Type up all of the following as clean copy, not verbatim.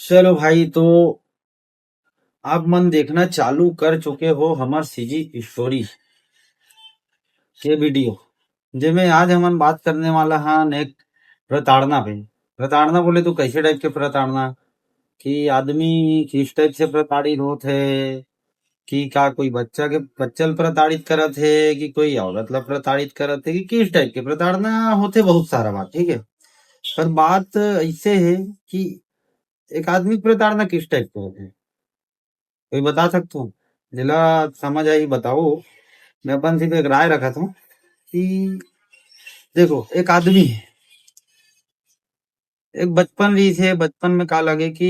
चलो भाई, तो आप मन देखना चालू कर चुके हो हमार सीजी स्टोरी के वीडियो जेमे आज हमन बात करने वाला हाँ एक प्रताड़ना पे। प्रताड़ना बोले तो कैसे टाइप के प्रताड़ना कि आदमी किस टाइप से प्रताड़ित होत है, कि का कोई बच्चा के बच्चल प्रताड़ित करत है, कि कोई औरत ला प्रताड़ित करत है, कि किस टाइप के प्रताड़ना होते। बहुत सारा बात ठीक है। पर बात ऐसे है कि एक आदमी की प्रताड़ना किस टाइप के होते है, कोई बता सकते हो? जिला समझ आई बताओ। मैं अपन से तो एक राय रखा था कि देखो, एक आदमी है, एक बचपन रीस है। बचपन में का लगे कि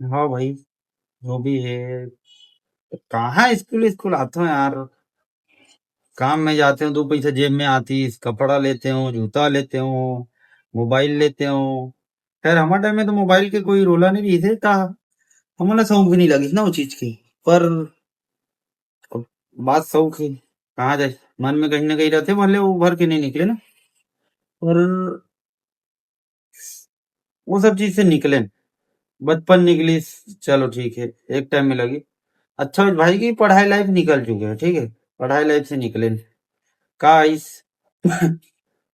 हाँ भाई, जो भी है, कहाँ स्कूल स्कूल आते हो यार, काम में जाते हो, दो पैसा जेब में आती, कपड़ा लेते हो, जूता लेते हो, मोबाइल लेते हो। खैर हमारे टाइम में तो मोबाइल के कोई रोला नहीं रही थे ता, हमारा शौक भी नहीं लगी ना वो चीज की। पर अब बात शौक है, कहाँ जाए, मन में कहीं ना कहीं रहते, भले वो भर के नहीं निकले ना। पर वो सब चीज से निकले, बचपन निकली, चलो ठीक है, एक टाइम में लगी। अच्छा भाई की पढ़ाई लाइफ निकल चुके हैं, ठीक है, पढ़ाई लाइफ से निकले का इस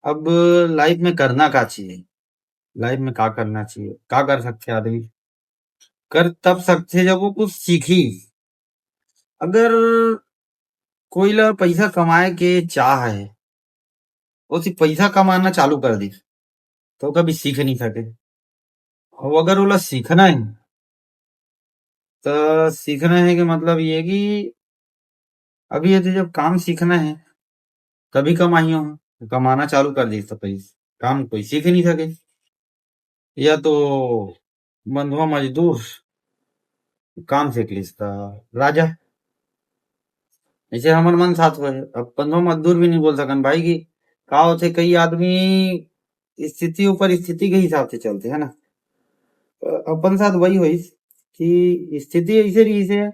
अब लाइफ में करना का चाहिए, लाइफ में का करना चाहिए, का कर सकते आदमी, कर तब सकते जब वो कुछ सीखी। अगर कोई ला पैसा कमाए के चाह है, वो सिर्फ पैसा कमाना चालू कर दी, तो कभी सीख नहीं सके। और अगर वो सीखना है, तो सीखना है कि मतलब ये कि अभी ये तो जब काम सीखना है, कभी कमाई हो, कमाना चालू कर दी तो पैसा काम कोई सीख ही नहीं सके। या तो बंधुआ मजदूर काम सीख लिसता राजा, ऐसे हमर मन साथ हुए। अब बंधुआ मजदूर भी नहीं बोल सकन भाई की का होते, कई आदमी स्थिति ऊपर स्थिति के हिसाब से चलते है ना। अपन साथ वही हुई कि स्थिति ऐसे रही से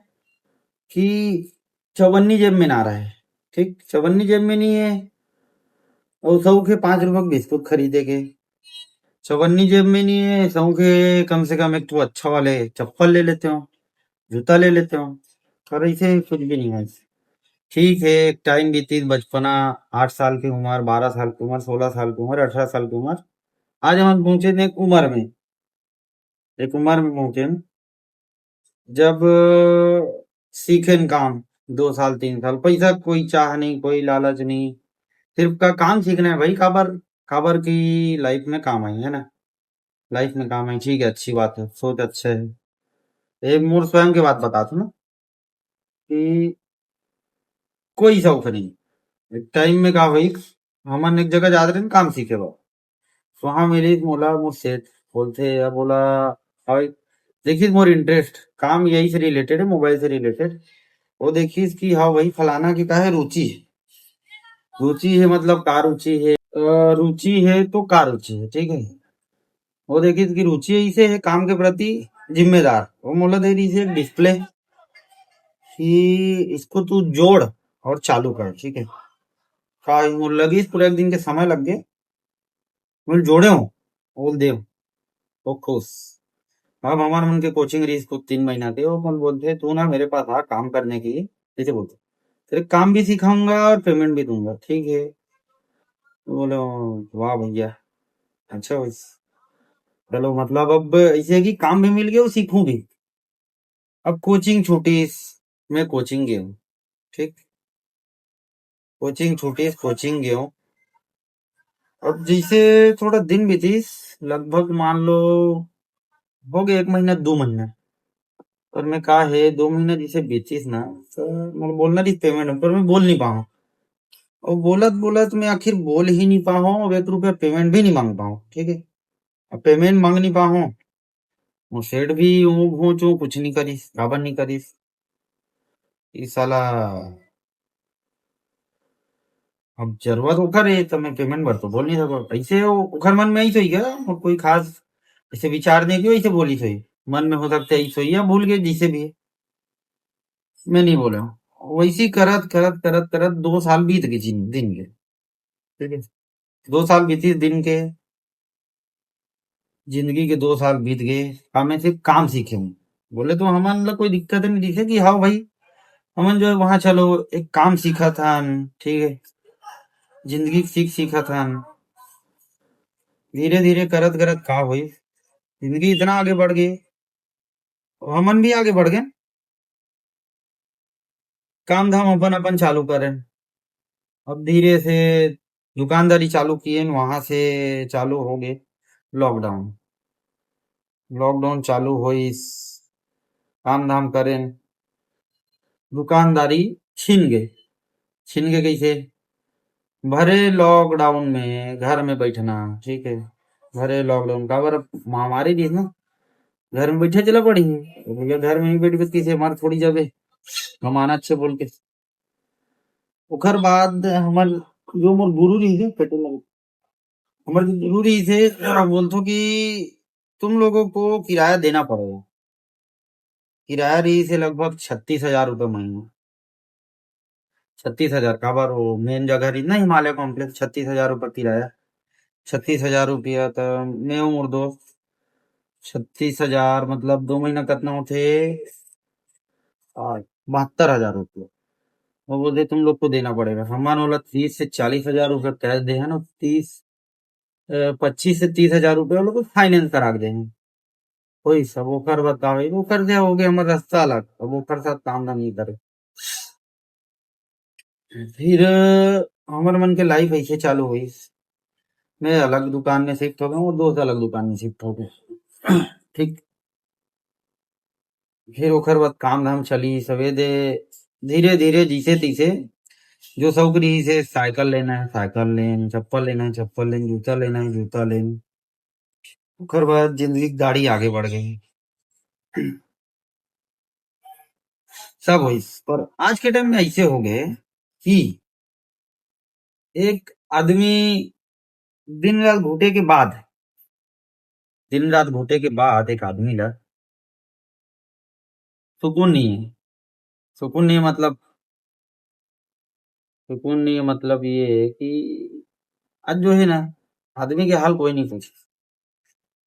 कि चौवन्नी जेब में ना रहे, ठीक, चौवन्नी जेब में नहीं है, और सौ के 5 रुपए के बिस्कुट खरीदे के, चौवन्नी जेब में नहीं है, सौ के कम से कम एक तो अच्छा वाले चप्पल ले लेते हो, जूता ले लेते हो। पर ऐसे कुछ भी नहीं है। ठीक है, एक टाइम बीती बचपना, 8 साल की उम्र, 12 साल की उम्र, 16 साल की उम्र, 18 साल की उम्र, आज हम पहुंचे थे एक उम्र में, एक उम्र में पहुंचे हम, जब सीखे न काम, 2 साल 3 साल, पैसा कोई चाह नहीं, कोई लालच नहीं, सिर्फ का काम सीखना है भाई, काबर काबर की लाइफ में काम आई है ना, लाइफ में काम आई, ठीक है, अच्छी बात है, सोच अच्छा है। एक मोर स्वयं की बात बता ना कि कोई शौक नहीं, एक टाइम में का भाई, हमन एक जगह जा रहे थे काम सीखे बा, वहां मेरी मोला मुझसे बोलते या बोला, भाई देखिए मोर इंटरेस्ट काम यही से रिलेटेड है, मोबाइल से रिलेटेड। वो देखिए कि हाँ भाई फलाना की का है रुचि है, रुचि है मतलब का रुचि है, रुचि है तो का रुचि है, ठीक है। वो देखिए कि रुचि ऐसे है काम के प्रति जिम्मेदार, वो मोला दे रही है डिस्प्ले कि इसको तू जोड़ और चालू कर, ठीक है। का मोर लगी पूरा एक दिन के समय लग गए, मैं जोड़े हूँ, बोल दे वो खुश। अब हमारे मन के कोचिंग रही इसको 3 महीना के, वो मन बोलते तू ना मेरे पास आ काम करने के लिए, ऐसे बोलते, तेरे काम भी सिखाऊंगा और पेमेंट भी दूंगा, ठीक है। तो बोले वाह भैया, अच्छा बस, चलो मतलब अब ऐसे है कि काम भी मिल गया और सीखूं भी। अब कोचिंग छूटी, मैं कोचिंग गया हूँ, ठीक, कोचिंग छूटी, कोचिंग गया हूँ। अब जैसे थोड़ा दिन बीतीस, लगभग मान लो हो गया 1 महीना 2 महीना, पर मैं कहा है 2 महीना जैसे बीतीस ना, तो मैं बोलना रही पेमेंट, पर मैं बोल नहीं पाऊँ, और बोलत बोलत मैं आखिर बोल ही नहीं पाऊँ, और 1 रुपया पेमेंट भी नहीं मांग पाऊँ, ठीक है। अब पेमेंट मांग नहीं पाऊँ, वो सेठ भी हूँ चू कुछ नहीं करीस, काबर नहीं करीस, ई साला, अब जरूरत ओकर है तो मैं पेमेंट भर तो बोल नहीं सको, ऐसे ओकर मन में ऐसे ही क्या, और कोई खास ऐसे विचार नहीं क्यों ऐसे बोली सही, मन में हो सकता है ऐसे ही या भूल गए जिसे भी है, मैं नहीं बोला हूँ। वैसे ही करत करत करत करत 2 साल बीत गए, दिन के, ठीक है, 2 साल बीती दिन के। जिंदगी के 2 साल बीत गए, हमें सिर्फ काम सीखे हूँ। बोले तो हमारे लिए कोई दिक्कत नहीं दिखे कि हाँ भाई, हमन जो है वहां चलो एक काम सीखा था, ठीक है, जिंदगी की सीख सीखा था। धीरे धीरे करत करत का हुई, जिंदगी इतना आगे बढ़ गई, हमन भी आगे बढ़ गए, काम धाम अपन अपन चालू करें। अब धीरे से दुकानदारी चालू किए, वहां से चालू हो गए लॉकडाउन। लॉकडाउन चालू हुई, काम धाम करें, दुकानदारी छीन गए। छीन गए कैसे? भरे लॉकडाउन में घर में बैठना, ठीक है, भरे लॉकडाउन का बार महामारी थी ना, घर में बैठे चला पड़ी तो भैया घर में ही बैठ बैठ किसे हमारे थोड़ी जगह कमाना अच्छे बोल के। ओकर बाद हमार जो मोर गुरु जी थे पेट्रोल लगे, हमारे जो गुरु जी थे बोलते कि तुम लोगों को किराया देना पड़ेगा। किराया रही से लगभग 36,000 रुपये महीना। 36,000 का बार वो मेन जगह रही ना हिमालय कॉम्प्लेक्स, 36,000 रुपये किराया। 36,000 रुपया तो मैं मोर दोस्त, 36,000 मतलब 2 महीना कितना होते, 72,000 रुपये। वो बोलते तुम लोग को देना पड़ेगा। हमारे वाला 30 से 40,000 रुपये कैश दे है ना, 25 से 30,000 रुपये वो लोग को फाइनेंस करा के देंगे। वही सब ओकर बतावे, ओकर से हो गए हमारे रास्ता अलग, अब ओकर साथ काम धाम नहीं करे। फिर हमारे मन के लाइफ ऐसे चालू हुई, मैं अलग दुकान में शिफ्ट हो गया, वो दोस्त अलग दुकान में शिफ्ट हो गए। ठीक। फिर ओकर बाद काम धाम चली सवेरे, धीरे धीरे जीसे तीसे जो शौक रही से साइकिल लेना है साइकिल लेन, चप्पल लेना है चप्पल लेन, जूता लेना है जूता लेन। ओकर बाद जिंदगी की गाड़ी आगे बढ़ गई, सब हुई। पर आज के टाइम में ऐसे हो गए कि एक आदमी दिन रात घूटे के बाद, दिन रात घूटे के बाद एक आदमी ला सुकून नहीं है। सुकून नहीं है मतलब, सुकून नहीं है मतलब ये है कि आज जो है ना, आदमी के हाल कोई नहीं पूछे,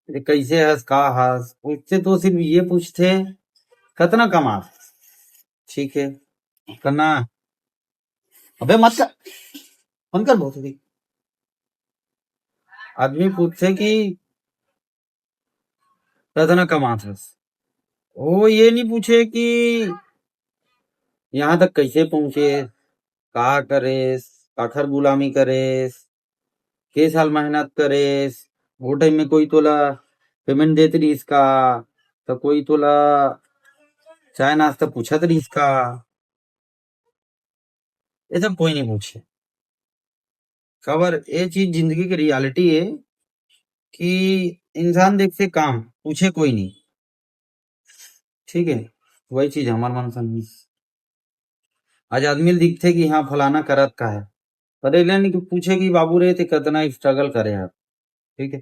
अरे कैसे हंस का हंस पूछते तो सिर्फ ये पूछते कितना कमा, ठीक है, करना। अबे मत कर, मन कर बहुत थी। आदमी पूछते कि कितना कमा था, वो ये नहीं पूछे कि यहाँ तक कैसे पहुंचे, का करेस, काखर गुलामी करेस, के साल मेहनत करेस, वो टाइम में कोई तोला पेमेंट देते रही इसका, तो कोई तोला चाय नाश्ता पूछत रही इसका, ये सब कोई नहीं पूछे। खबर ये चीज जिंदगी की रियलिटी है कि इंसान देख से काम पूछे कोई नहीं, ठीक है। वही चीज हमारे मन समझ, आज आदमी दिखते कि हाँ फलाना करत का है, पर ये नहीं कि पूछे कि बाबू रे थे कितना स्ट्रगल करे आप, ठीक है।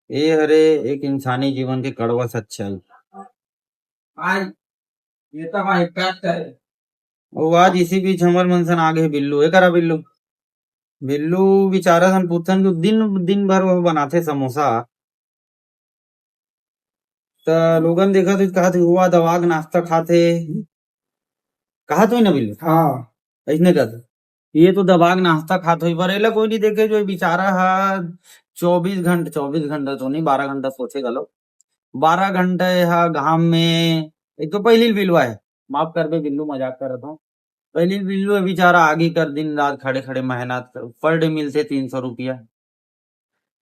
ये हरे एक इंसानी जीवन के कड़वा सच्चाई। आज ये तो भाई फैक्ट है। वो आज इसी बीच हमार मनसन आगे बिल्लू है करा बिल्लू, बिल्लू बेचारा सन पूछन कि दिन दिन भर वो बनाते समोसा, तो लोगन देखा तो कहा थे हुआ दवाग नाश्ता खाते, कहा तो ही ना बिल्लू हाँ ऐसने कहते, ये तो दबाग नाश्ता खाता हुई बरेला कोई नहीं देखे जो बेचारा है 24 घंटे, 24 घंटे तो नहीं 12 घंटा सोचे गलो, 12 घंटे है घाम में। एक तो पहली बिल्लू है, माफ कर बे बिल्लू मजाक कर रहा हूँ, पहली बिल्लू है बेचारा आगे कर दिन रात खड़े खड़े मेहनत कर, पर डे मिलते 300 रुपया।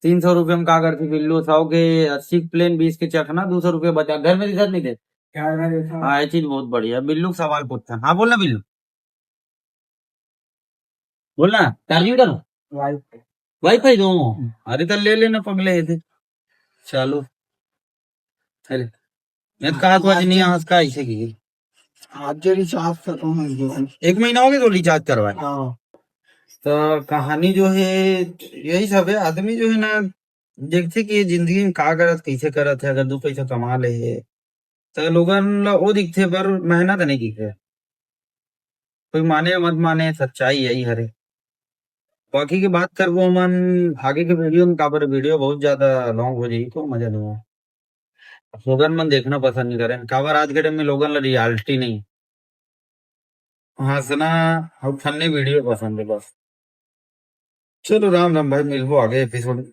300 रुपये में का करती बिल्लू 100 के 80 प्लेन 20 के चखना 200 रुपये बचा, घर में दिखत नहीं दे। हाँ ये चीज बहुत बढ़िया। बिल्लू का सवाल पूछता, हाँ बोलना बिल्लू, बोलना चार्जिंग करो, वाईफाई दो, अरे तो ले लेना पगले थे, चलो। अरे मैं तो कहा तो आज नहीं आज का ऐसे की आज रिचार्ज कर रहा हूँ, 1 महीना हो गया तो रिचार्ज करवाए। हाँ। तो कहानी जो है यही सब है, आदमी जो है ना देखते कि जिंदगी में का करत कैसे करत है, अगर 2 पैसा कमा ले है तो लोगन ला वो दिखते पर मेहनत नहीं दिखे। कोई माने या मत माने सच्चाई यही हरे। बाकी की बात कर वो मन आगे के वीडियो में का पर वीडियो बहुत ज्यादा लॉन्ग हो जाएगी तो मजा नहीं है। लोगन मन देखना पसंद नहीं करें काबर आज के टाइम में लोगन ला रियलिटी नहीं हंसना और फनी वीडियो पसंद है बस। चलो राम राम भाई मिलबो आगे एपिसोड